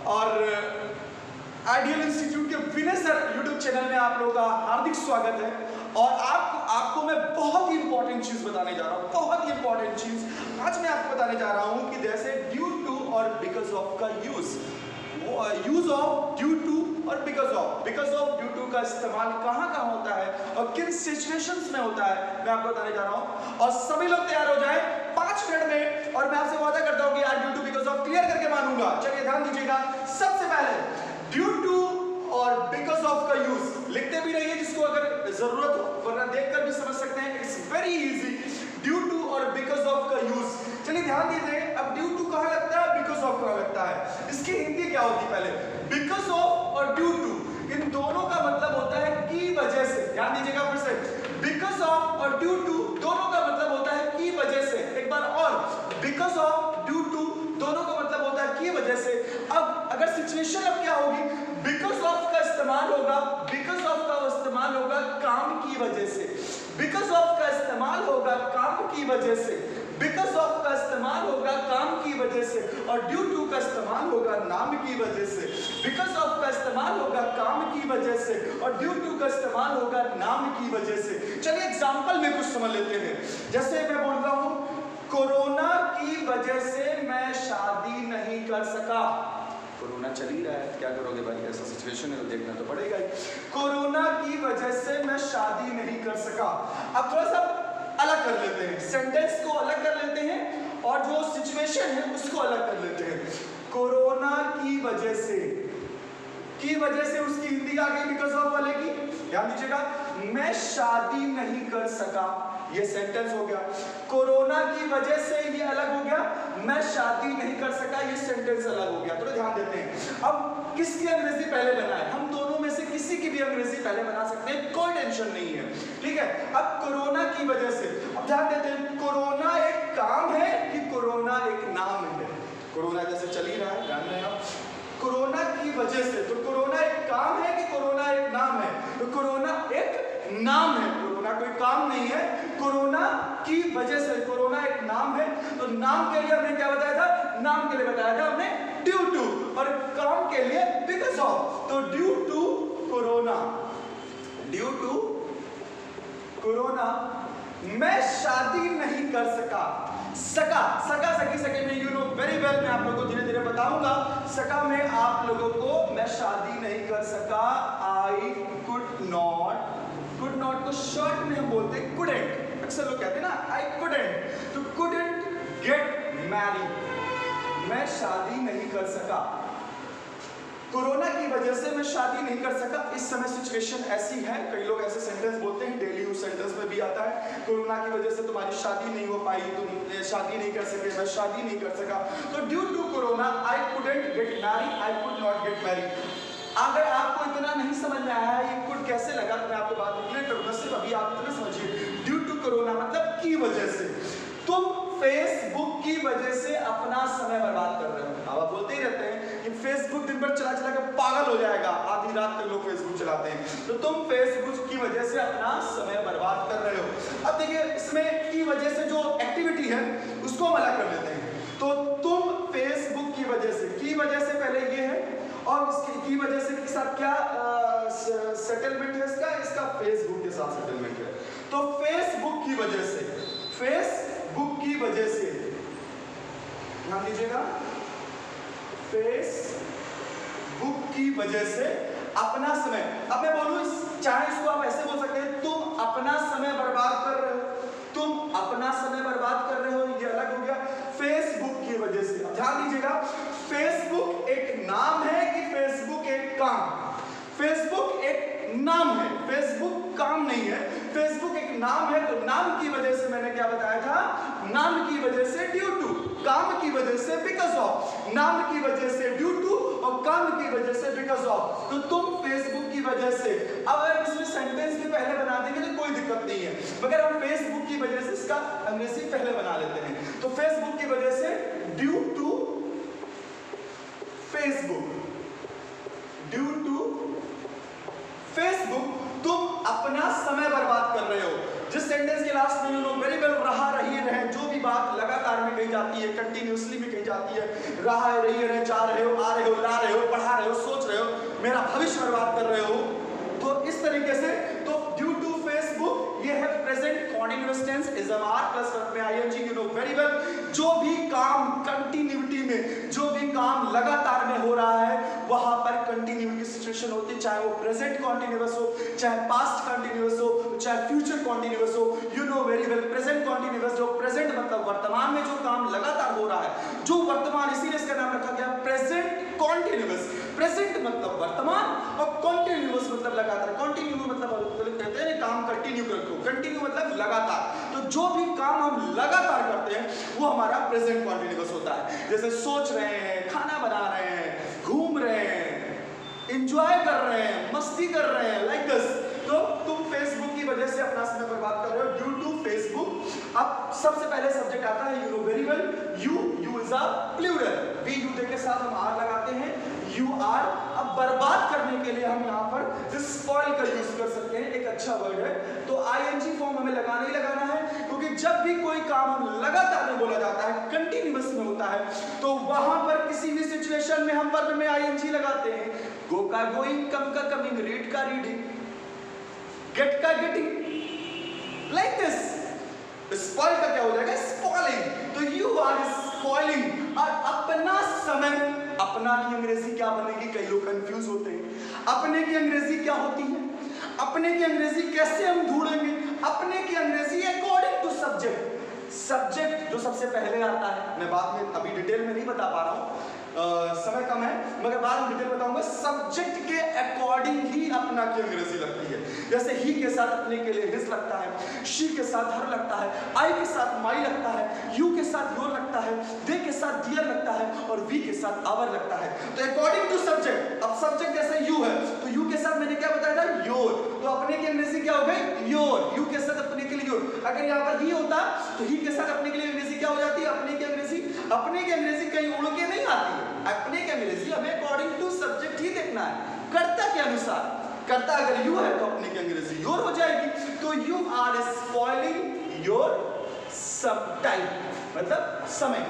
और ideal institute के विनय sir YouTube channel में आप लोगों का हार्दिक स्वागत है। और आपको मैं बहुत ही इंपॉर्टेंट चीज बताने जा रहा हूँ, बहुत ही इंपॉर्टेंट चीज आज मैं आपको बताने जा रहा हूँ कि जैसे ड्यू टू और बिकॉज ऑफ का यूज ऑफ ड्यू टू और बिकॉज ऑफ ड्यू टू का इस्तेमाल कहाँ कहाँ होता है और किन सिचुएशंस में होता है मैं आपको बताने जा रहा हूँ। और सभी लोग तैयार हो जाए 5 मिनट में, और मैं आपसे वादा करता हूँ कि आज due to because of clear करके मानूंगा। चलिए ध्यान दीजिएगा, सबसे पहले ड्यू टू और बिकॉज ऑफ का यूज लिखते भी रहिए जिसको अगर जरूरत हो, वरना देखकर भी समझ सकते हैं। It's very easy, due to और बिकॉज ऑफ का यूज। चलिए ध्यान दीजिए, अब ड्यू टू कहाँ लगता है, बिकॉज ऑफ कहाँ लगता है, इसकी हिंदी क्या होती है पहले। बिकॉज ऑफ और ड्यू टू इन दोनों का मतलब होता है की वजह से। ध्यान दीजिएगा फिर से, बिकॉज ऑफ और ड्यू टू दोनों का मतलब होता है की वजह से। एक बार और, बिकॉज ऑफ ड्यू टू दोनों का मतलब होता है की वजह से। अब अगर सिचुएशन अब क्या होगी, बिकॉज ऑफ का इस्तेमाल होगा, बिकॉज ऑफ का इस्तेमाल होगा काम की वजह से, बिकॉज ऑफ का इस्तेमाल होगा काम की वजह से, बिकॉज ऑफ का इस्तेमाल होगा काम की वजह से, और ड्यू टू का इस्तेमाल होगा नाम की वजह से। बिकॉज ऑफ का इस्तेमाल होगा काम की वजह से और ड्यू टू का इस्तेमाल होगा नाम की वजह से। चलिए एग्जांपल में कुछ समझ लेते हैं। जैसे मैं बोल रहा हूं, कोरोना की वजह से मैं शादी नहीं कर सका। कोरोना चल ही रहा है, क्या करोगे भाई, ऐसा सिचुएशन है तो देखना तो पड़ेगा ही। कोरोना की वजह से मैं शादी नहीं कर सका। अब थोड़ा सा अलग कर लेते हैं, सेंटेंस को अलग कर लेते हैं और जो सिचुएशन है उसको अलग कर लेते हैं। कोरोना की वजह से उसकी हिंदी आ गई बिकॉज ऑफ वाले की। ध्यान दीजिएगा, मैं शादी नहीं कर सका, ये सेंटेंस हो गया। कोरोना की वजह से ये अलग हो गया, मैं शादी नहीं कर सका, ये सेंटेंस अलग हो गया। तो ध्यान देते हैं, अब किसकी अंग्रेजी पहले बनाए, हम दोनों में से किसी की भी अंग्रेजी पहले बना सकते हैं, कोई टेंशन नहीं है, ठीक है। अब कोरोना की वजह से, अब ध्यान देते हैं, कोरोना एक काम है कि कोरोना एक नाम है। कोरोना जैसे चल ही रहा है, जान रहे हैं आप, कोरोना की वजह से, तो कोरोना एक काम है कि कोरोना एक नाम है, तो कोरोना एक नाम है, कोरोना कोई काम नहीं है। कोरोना की वजह से, कोरोना एक नाम है, तो नाम के लिए हमने क्या बताया था, नाम के लिए बताया था हमने ड्यू टू, और काम के लिए बिकॉज ऑफ। तो due to corona, due to corona मैं शादी नहीं कर सका। सका सकी सके में यू नो वेरी वेल, मैं आप लोगों को धीरे धीरे बताऊंगा। सका में आप लोगों को मैं शादी नहीं कर सका, आई कुड नॉट को शॉर्ट में हम बोलते हैं कुडेंट, अक्सर लोग कहते हैं ना आई कुडेंट, तो कुडेंट गेट मैरिड, मैं शादी नहीं कर सका। कोरोना की वजह से मैं शादी नहीं कर सका। इस समय सिचुएशन ऐसी है, कई लोग ऐसे सेंटेंस बोलते हैं, डेली यूज सेंटेंस में भी आता है, कोरोना की वजह से तुम्हारी शादी नहीं हो पाई, तुम शादी नहीं कर सके, मैं शादी नहीं कर सका। तो due to corona I couldn't get married, I could not get married. अगर आपको इतना नहीं समझ में आया ये कुड कैसे लगा, तो मैं आपको बात क्लियर करूंगा, सिर्फ अभी आप इतना समझिए। ड्यू टू कोरोना मतलब की वजह से, तुम फेसबुक की वजह से अपना समय बर्बाद कर रहे हो। अब आप बोलते ही रहते हैं कि फेसबुक दिन भर चला चला कर पागल हो जाएगा, आधी रात तक लोग फेसबुक चलाते हैं, तो तुम फेसबुक की वजह से अपना समय बर्बाद कर रहे हो। अब देखिए, इसमें की वजह से जो एक्टिविटी है उसको हम अलग कर लेते हैं। तो तुम फेसबुक की वजह से पहले ये है, और उसकी की वजह से के साथ क्या सेटलमेंट है इसका फेसबुक के साथ सेटलमेंट है। तो फेसबुक की वजह से, फेसबुक की वजह से, ध्यान दीजिएगा, फेसबुक की वजह से अपना समय। अब मैं बोलूं, चाहे इसको आप ऐसे बोल सकते हैं, तुम अपना समय बर्बाद कर रहे हो, तुम अपना समय बर्बाद कर रहे हो, ये अलग हो गया फेसबुक की वजह से। ध्यान दीजिएगा, फेसबुक एक नाम है कि फेसबुक एक काम। फेसबुक एक नाम है, फेसबुक काम नहीं है, फेसबुक एक नाम है। तो नाम की वजह से मैंने क्या बताया था, नाम की वजह से ड्यू टू, काम की वजह से बिकॉज ऑफ, नाम की वजह से ड्यू टू और काम की वजह से बिकॉज ऑफ। तो तुम फेसबुक की वजह से, अब अगर इसमें सेंटेंस भी पहले बना देंगे तो कोई दिक्कत नहीं है, मगर हम फेसबुक की वजह से इसका अंग्रेजी पहले बना लेते हैं। तो फेसबुक की वजह से, due to Facebook, due to Facebook तुम अपना समय बर्बाद कर रहे हो। जिस सेंटेंस के लास्ट में यू नो वेरी वेल रहा, रही, रहे, जो भी बात लगातार में कही जाती है, कंटिन्यूअसली में कही जाती है, रही रहे, जा रहे हो, आ रहे हो, ला रहे हो, पढ़ा रहे हो, सोच रहे हो, मेरा भविष्य बर्बाद कर रहे हो, तो इस तरीके से तो ड्यू टू फेसबुक ये है present continuous tense is are plus verb में ING, you know very well. जो भी काम कंटिन्यूटी में, जो भी काम लगातार में हो रहा है वहां पर कंटिन्यूटी सिचुएशन होती है, चाहे वो प्रेजेंट कॉन्टिन्यूअस हो, चाहे पास्ट कॉन्टिन्यूअस हो, चाहे फ्यूचर कॉन्टिन्यूअस हो, you know very well. Present continuous, जो प्रेजेंट मतलब वर्तमान में जो काम लगातार हो रहा है, जो वर्तमान, इसीलिए इसका नाम रखा गया प्रेजेंट कॉन्टिन्यूअस। प्रेजेंट मतलब वर्तमान और कॉन्टिन्यूअस मतलब लगातार। कॉन्टिन्यू मतलब कहते हैं काम कंटिन्यू रखो, कंटिन्यू मतलब लगातार। तो जो भी काम हम लगातार करते हैं वो हमारा प्रेजेंट कॉन्टिन्यूअस होता है। जैसे सोच रहे हैं, खाना बना रहे हैं, घूम रहे हैं, एंजॉय कर रहे हैं, मस्ती कर रहे हैं, लाइक दिस। तो तुम फेसबुक की वजह से अपना समय बर्बाद कर रहे हो ड्यू टू फेसबुक। अब सबसे पहले सब्जेक्ट आता है, you know very well, you is a plural, we you के साथ हम आर लगाते हैं, यू आर। अब बर्बाद करने के लिए हम यहाँ पर स्पॉइल का यूज कर सकते हैं, एक अच्छा वर्ड है। तो आईएनजी फॉर्म हमें लगाना ही लगाना है, क्योंकि जब भी कोई काम हम लगातार में बोला जाता है, कंटिन्यूअस में होता है, तो वहां पर किसी भी सिचुएशन में हम वर्ब में आईएनजी लगाते हैं। गो का गोइंग, कम का कमिंग, रीड का रीडिंग, गेट का गेटिंग, लाइक दिस। स्पॉइल का क्या हो जाएगा? स्पॉइलिंग। तो यू आर स्पॉइलिंग। और अपना समय, अपना की अंग्रेजी क्या बनेगी? कई लोग कंफ्यूज होते हैं। अपने की अंग्रेजी क्या होती है? अपने की अंग्रेजी कैसे हम ढूंढेंगे? अपने की अंग्रेजी अकॉर्डिंग टू सब्जेक्ट। सब्जेक्ट जो सबसे पहले आता है, मैं बाद में अभी डिटेल में नहीं बता पा रहा हूँ, समय कम है, मगर बाद में डिटेल बताऊंगा। सब्जेक्ट के अकॉर्डिंग ही अपना की अंग्रेजी लगती है। जैसे ही के साथ अपने के लिए हिज लगता है, शी के साथ हर लगता है, आई के साथ माई लगता है, यू के साथ योर लगता है, दे के साथ डियर लगता है, और वी के साथ आवर लगता है। तो अकॉर्डिंग टू सब्जेक्ट। अब सब्जेक्ट जैसे यू है, तो यू के साथ मैंने क्या बताया था? योर। तो अपने की अंग्रेजी क्या हो गई? योर। यू के साथ अपने के लिए योर। अगर यहाँ पर ही होता तो ही के साथ अपने के लिए अंग्रेजी क्या हो जाती? अपने की अंग्रेजी। अपने की अंग्रेजी कहीं उड़ के नहीं आती है। अपने की अंग्रेजी हमें अकॉर्डिंग टू सब्जेक्ट ही देखना है, कर्ता के अनुसार। कर्ता अगर यू है तो अपने की अंग्रेजी योर हो जाएगी। तो you are spoiling your time, मतलब समय।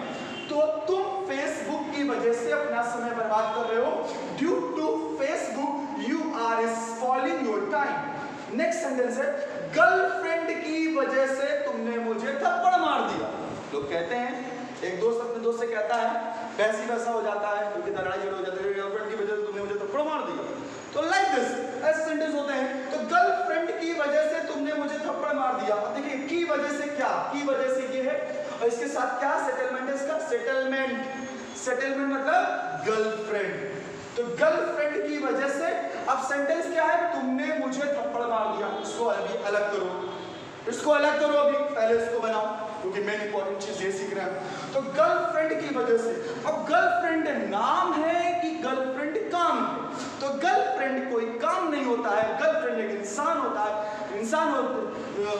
तो तुम फेसबुक की वजह से अपना समय बर्बाद कर रहे हो। Due to Facebook you are spoiling your time. Next sentence है, गर्लफ्रेंड की वजह से तुमने मुझे थप्पड़ मार दिया। लोग कहते हैं, एक दोस्त अपने दोस्त से कहता है, वैसी वैसा हो जाता है, क्योंकि लड़ाई हो जाती है, गर्लफ्रेंड की वजह से तुमने मुझे थप्पड़ मार दिया। तो लाइक दिस ऐसे सेंटेंस होते हैं। तो गर्लफ्रेंड की वजह से तुमने मुझे थप्पड़ मार दिया। अब देखिए, की वजह से क्या? की वजह से ये है, और इसके साथ क्या सेटलमेंट है इसका? सेटलमेंट। सेटलमेंट मतलब गर्लफ्रेंड। तो गर्लफ्रेंड की वजह से। अब सेंटेंस क्या है? तुमने मुझे थप्पड़ मार दिया। इसको अभी अलग करो, इसको अलग करो, अभी पहले इसको बनाओ, क्योंकि मेन इंपॉर्टेंट चीज ये सीख रहे हैं। तो गर्लफ्रेंड की वजह से। अब गर्लफ्रेंड नाम है कि गर्लफ्रेंड काम है? तो गर्लफ्रेंड कोई काम नहीं होता है, गर्लफ्रेंड एक इंसान होता है, इंसान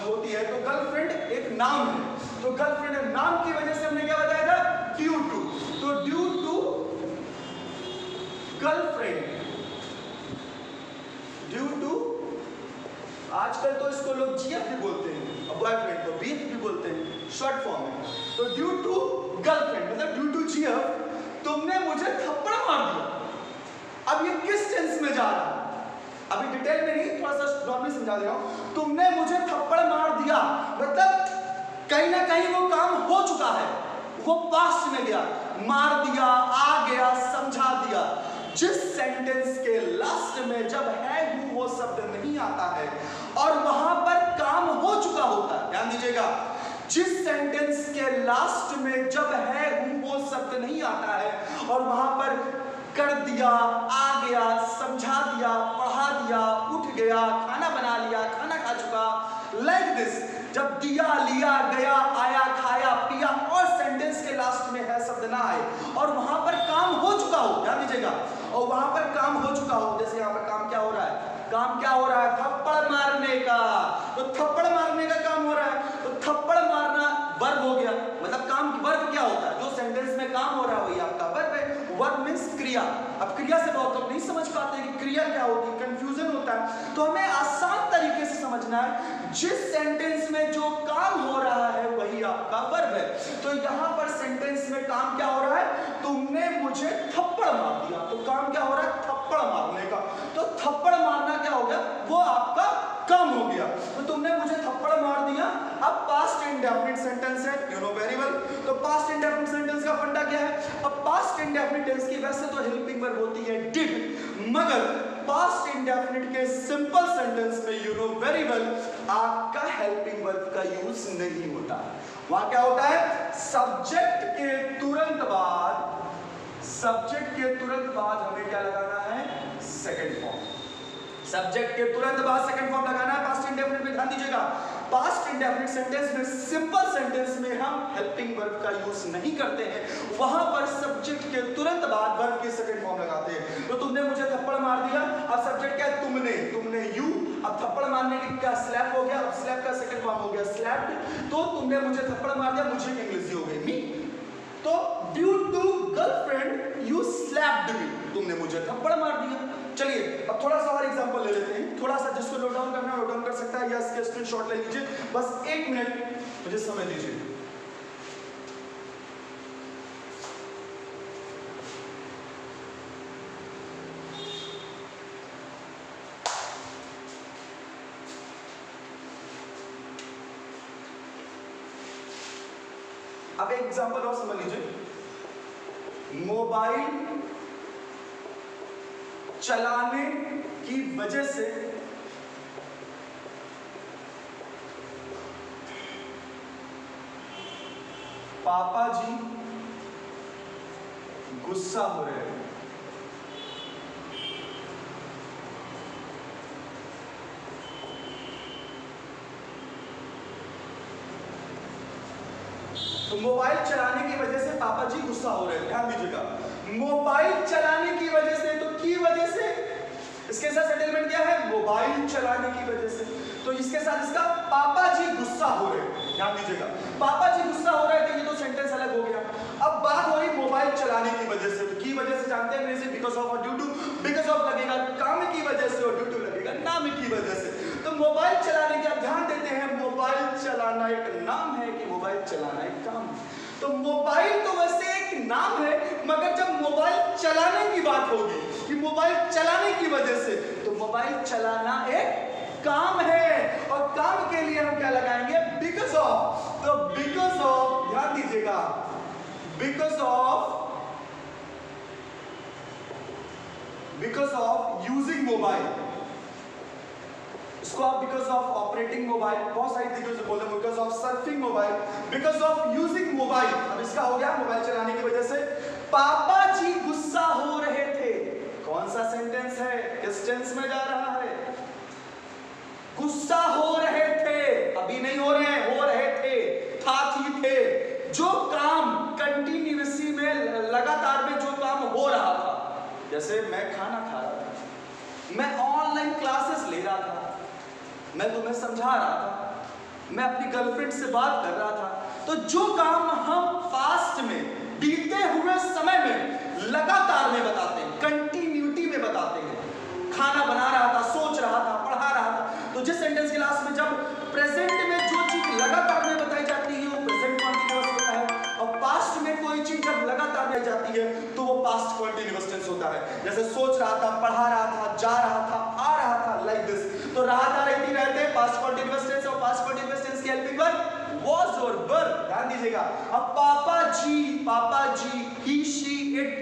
होती है। तो गर्लफ्रेंड एक नाम है। तो गर्लफ्रेंड नाम की वजह से हमने क्या बताया था? Due to. तो due to girlfriend, due to, आजकल तो इसको लोग जीएफ भी बोलते हैं, बॉयफ्रेंड को बीएफ भी बोलते हैं, शॉर्ट फॉर्म में। तो ड्यू टू गर्लफ्रेंड मतलब ड्यू टू जीएफ तुमने मुझे थप्पड़ मार दिया। अब ये किस टेंस में जा रहा है? अभी डिटेल में नहीं, थोड़ा सा नॉर्मली समझा दे रहा हूं। तुमने मुझे थप्पड़ मार दिया मतलब कहीं ना कहीं वो काम हो चुका है, वो पास्ट में गया, मार दिया, आ गया, समझा दिया। जिस सेंटेंस के लास्ट में जब है हूं वो शब्द नहीं आता है और वहां पर काम हो चुका होता है, ध्यान दीजिएगा, जिस सेंटेंस के लास्ट में जब है हूं वो शब्द नहीं आता है और वहां पर कर दिया, आ गया, समझा दिया, पढ़ा दिया, उठ गया, खाना बना लिया, खाना खा चुका, लाइक दिस, जब दिया, लिया, गया, आया, खाया, पिया और सेंटेंस के लास्ट में है शब्द ना आए और वहां पर काम हो चुका हो, ध्यान दीजिएगा, और वहां पर काम हो चुका हो, जैसे यहाँ पर काम क्या हो रहा है? काम क्या हो रहा है? थप्पड़ मारने का। तो थप्पड़ मारने का काम हो रहा है, तो थप्पड़ मारना वर्ब हो गया, मतलब काम वर्ब क्या होता है? जो सेंटेंस में काम हो रहा है वही आपका वर्ब है। वर्ब मींस क्रिया। अब क्रिया से बहुत लोग नहीं समझ पाते कि क्रिया क्या होती है, कंफ्यूजन होता है। तो हमें आसान तरीके से समझना है जिस सेंटेंस में जो काम हो रहा है वही आपका वर्ब है। तो यहां पर सेंटेंस में काम क्या हो रहा है, तुमने मुझे थप्पड़ मार दिया, तो काम क्या हो रहा है, थप्पड़ मारने का। तो थप्पड़ मारना क्या हो गया, वो आपका काम हो गया। तो तुमने मुझे थप्पड़ मार दिया, अब पास्ट इंडेफिनिट सेंटेंस है, यू नो वेरी वेल। तो पास्ट इंडेफिनिट सेंटेंस का फंडा क्या है, अब पास्ट इंडेफिनिट टेंस की वैसे तो हेल्पिंग वर्ब होती है डिड, मगर पास्ट इंडेफिनिट के सिंपल सेंटेंस में यू नो वेरी वेल आपका हेल्पिंग वर्ब का यूज नहीं होता। वहां क्या होता है, सब्जेक्ट के तुरंत बाद हमें क्या लगाना है, सेकंड फॉर्म। सब्जेक्ट के तुरंत बाद सेकंड फॉर्म लगाना है पास्ट इंडेफिनिट में। ध्यान दीजिएगा, पास्ट इंडेफिनिट सेंटेंस में, सिंपल सेंटेंस में हम हेल्पिंग वर्ब का यूज नहीं करते हैं, वहां पर सब्जेक्ट के तुरंत बाद वर्ब की सेकंड फॉर्म लगाते हैं। तो तुमने मुझे थप्पड़ मार दिया, अब सब्जेक्ट क्या है, तुमने यू, अब थप्पड़ मारने की क्या स्लैप हो गया, अब स्लैप का सेकंड फॉर्म हो गया स्लैप्ड। तो तुमने मुझे थप्पड़ मार दिया, मुझे इंग्लिश हो गई मी। तो due to girlfriend you slapped me, तुमने मुझे थप्पड़ मार दिया। चलिए अब थोड़ा सा और एग्जांपल ले लेते हैं, थोड़ा सा जिसको नोट डाउन करना है नोट डाउन कर सकता है या इसके स्क्रीनशॉट ले लीजिए, बस 1 मिनट मुझे समय दीजिए। अब एक एग्जांपल और समझ लीजिए, मोबाइल चलाने की वजह से पापा जी गुस्सा हो रहे हैं। तो मोबाइल चलाने की वजह से पापा जी गुस्सा हो रहे हैं। ध्यान दीजिएगा, मोबाइल चलाने की वजह से, तो की वजह से, इसके साथ सेटलमेंट क्या है, मोबाइल चलाने की वजह से। तो इसके साथ इसका पापा जी गुस्सा हो रहे हैं। ध्यान दीजिएगा, पापा जी गुस्सा हो रहे थे, ये तो सेंटेंस अलग हो गया। अब बात हो रही मोबाइल चलाने की वजह से, तो की वजह से जानते हैं अंग्रेजी बिकॉज ऑफ और ड्यू टू। बिकॉज ऑफ लगेगा काम की वजह से और ड्यू टू लगेगा नाम की वजह से। तो मोबाइल चलाने के, आप ध्यान देते हैं, मोबाइल चलाना एक नाम है कि मोबाइल चलाना एक काम है। तो मोबाइल तो वैसे एक नाम है, मगर जब मोबाइल चलाने की बात होगी कि मोबाइल चलाने की वजह से, तो मोबाइल चलाना एक काम है, और काम के लिए हम क्या लगाएंगे, बिकॉज ऑफ। तो बिकॉज ऑफ, ध्यान दीजिएगा, बिकॉज ऑफ यूजिंग मोबाइल, इसको आप बिकॉज ऑफ ऑपरेटिंग मोबाइल, बहुत सारी तरीके से बोलते हैं, because of surfing mobile, because of using mobile. अब इसका हो गया मोबाइल चलाने की वजह से पापा जी गुस्सा हो रहे थे। कौन सा सेंटेंस है, किस टेंस में जा रहा है, गुस्सा हो रहे थे, अभी नहीं हो रहे हैं, हो रहे थे, था थी थे। जो काम कंटिन्यूअसली में, लगातार में जो काम हो रहा था, जैसे मैं खाना खा रहा था, मैं ऑनलाइन क्लासेस ले रहा था, मैं तुम्हें समझा रहा था, मैं अपनी गर्लफ्रेंड से बात कर रहा था। तो जो काम हम फास्ट में, बीते हुए समय में, लगातार में बताते हैं, कंटिन्यूटी में बताते हैं, खाना बना रहा था, सोच रहा था, पढ़ा रहा था। तो जिस सेंटेंस के लास्ट में जब प्रेजेंट में जो चीज लगातार में बताई जाती है वो प्रेजेंट कंटीन्यूअस होता है, और पास्ट में कोई चीज जब लगातार में जाती है तो वो पास्ट कंटीन्यूअस टेंस होता है। जैसे सोच रहा था, पढ़ा रहा था, जा रहा था, आ रहा था, लाइक दिस। तो रहा था, रहती, रहते, पास्ट कंटीन्यूअस टेंस, और पास्ट कंटीन्यूअस टेंस की हेल्पिंग वर्ब was और were। ध्यान दीजिएगा, अब पापा जी, he she it,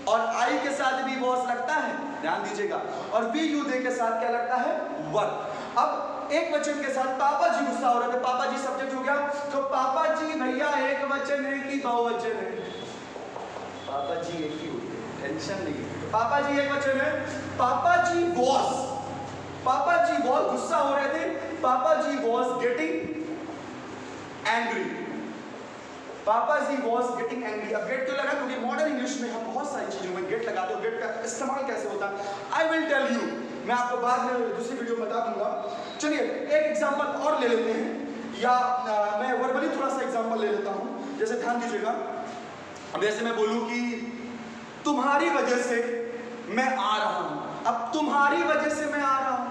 और आई के साथ भी was लगता है, ध्यान दीजिएगा, और we you they के साथ क्या लगता है, were। अब एक वचन के साथ पापा जी गुस्सा हो रहे थे, पापा जी सब्जेक्ट हो गया, तो पापा जी भैया एक वचन है कि बहुवचन है, पापा जी एक ही होते हैं, टेंशन नहीं है। पापा जी एक वचन है, पापा जी was गुस्सा हो रहे थे, पापा जी was getting एंग्री, पापा जी वॉज गेटिंग एंग्री। अब गेट क्यों लगा, क्योंकि मॉडर्न इंग्लिश में हम बहुत सारी चीजों में गेट लगाते हो। गेट का इस्तेमाल कैसे होता है, आई विल टेल यू, मैं आपको बाद में दूसरी वीडियो में बता दूंगा। चलिए एक एग्जांपल और ले लेते हैं, या मैं वर्बली थोड़ा सा एग्जांपल ले लेता हूं। जैसे ध्यान दीजिएगा, अब जैसे मैं बोलूं कि तुम्हारी वजह से मैं आ रहा हूं, अब तुम्हारी वजह से मैं आ रहा हूं,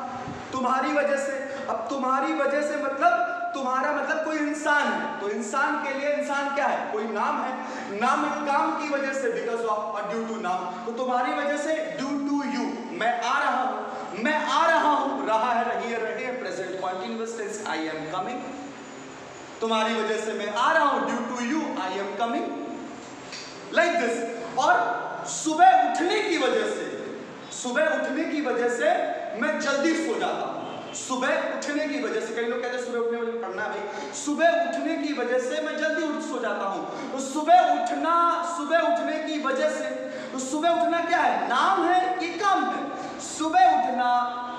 तुम्हारी वजह से, अब तुम्हारी वजह से मतलब तुम्हारा मतलब कोई इंसान है, तो इंसान के लिए इंसान क्या है, कोई नाम है, नाम है काम की वजह से, बिकॉज ऑफ और ड्यू टू नाम, तो तुम्हारी वजह से ड्यू टू यू, मैं आ रहा हूं, मैं आ रहा हूं, रहा है, रही है, रहे हैं, present continuous tense, I am coming, तुम्हारी वजह से मैं आ रहा हूं, due to you I am coming, like this. और सुबह उठने की वजह से, सुबह उठने की वजह से मैं जल्दी सो जाता हूं, सुबह उठने की वजह से, कई लोग कहते हैं सुबह उठने में पढ़ना है भाई, सुबह उठने की वजह से मैं जल्दी उठ सो जाता हूं, तो सुबह उठना, सुबह उठने की वजह से, तो सुबह उठना क्या है, नाम है कि काम है, सुबह उठना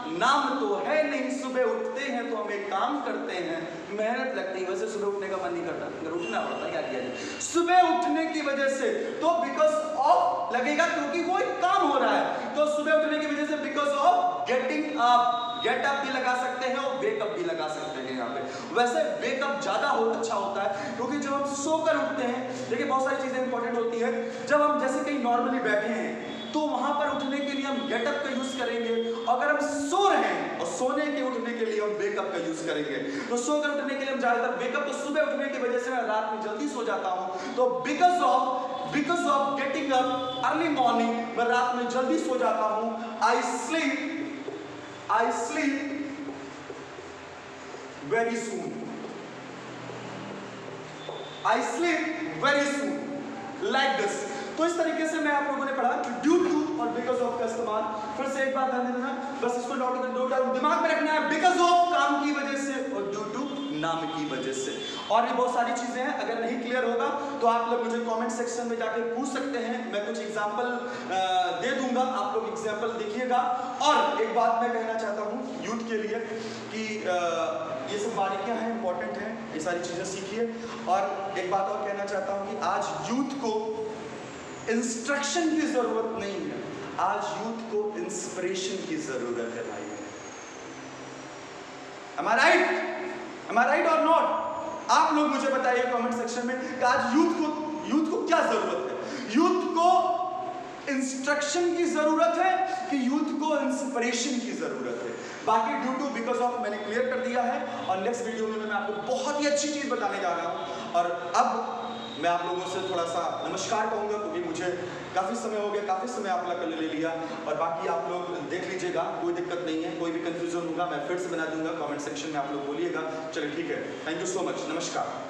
नाम तो है नहीं, सुबह उठते हैं तो हम एक काम करते हैं, मेहनत लगती है, वैसे सुबह उठने का मन नहीं करता, अगर उठना पड़ता है क्या किया जाए, सुबह उठने की वजह से, तो बिकॉज ऑफ लगेगा क्योंकि वो एक काम हो रहा है, तो सुबह उठने की वजह से because of getting up, get up भी लगा सकते हैं और वेक अप भी लगा सकते हैं यहाँ पे। वैसे वेक अप ज्यादा अच्छा होता है क्योंकि जब हम सोकर उठते हैं, देखिए बहुत सारी चीजें इंपॉर्टेंट होती है, जब हम जैसे कहीं नॉर्मली बैठे हैं तो वहां पर उठने के लिए हम गेट अप का यूज करेंगे, अगर हम सो रहे हैं और सोने के उठने के लिए हम वेक अप का यूज करेंगे, तो सोकर उठने के लिए हम ज्यादातर वेक अप, तो सुबह उठने की वजह से मैं रात में जल्दी सो जाता हूं, तो because of getting up early morning, मैं रात में जल्दी सो जाता हूं, आई sleep very soon, I sleep very soon, like this। तो इस तरीके से मैं आप लोगों ने पढ़ा कि ड्यू टू और बिकॉज ऑफ का इस्तेमाल, फिर से एक बात ध्यान देना, बस इसको नोट दिमाग में रखना है, बिकॉज ऑफ काम की वजह से और ड्यू टू नाम की वजह से, और भी बहुत सारी चीजें हैं, अगर नहीं क्लियर होगा तो आप लोग मुझे कमेंट सेक्शन में जाके पूछ सकते हैं, मैं कुछ एग्जांपल दे दूंगा, आप लोग एग्जांपल देखिएगा। और एक बात मैं कहना चाहता हूँ यूथ के लिए कि ये सब बारीकियां हैं, इंपॉर्टेंट हैं, ये सारी चीजें सीखिए। और एक बात और कहना चाहता हूँ कि आज यूथ को इंस्ट्रक्शन की जरूरत नहीं है, आज यूथ को इंस्पिरेशन की जरूरत है भाई। Am I right? Am I right or not? आप लोग मुझे बताइए कमेंट सेक्शन में कि आज यूथ को क्या जरूरत है, यूथ को इंस्ट्रक्शन की जरूरत है कि यूथ को इंस्पिरेशन की जरूरत है। बाकी ड्यू टू बिकॉज ऑफ मैंने क्लियर कर दिया है, और नेक्स्ट वीडियो में मैं आपको बहुत ही अच्छी चीज बताने जा रहा हूं। और अब मैं आप लोगों से थोड़ा सा नमस्कार कहूँगा क्योंकि मुझे काफ़ी समय हो गया, काफ़ी समय आप लोग ले लिया, और बाकी आप लोग देख लीजिएगा, कोई दिक्कत नहीं है, कोई भी कंफ्यूजन होगा मैं फिर से बना दूंगा, कमेंट सेक्शन में आप लोग बोलिएगा। चलिए ठीक है, थैंक यू सो मच, नमस्कार।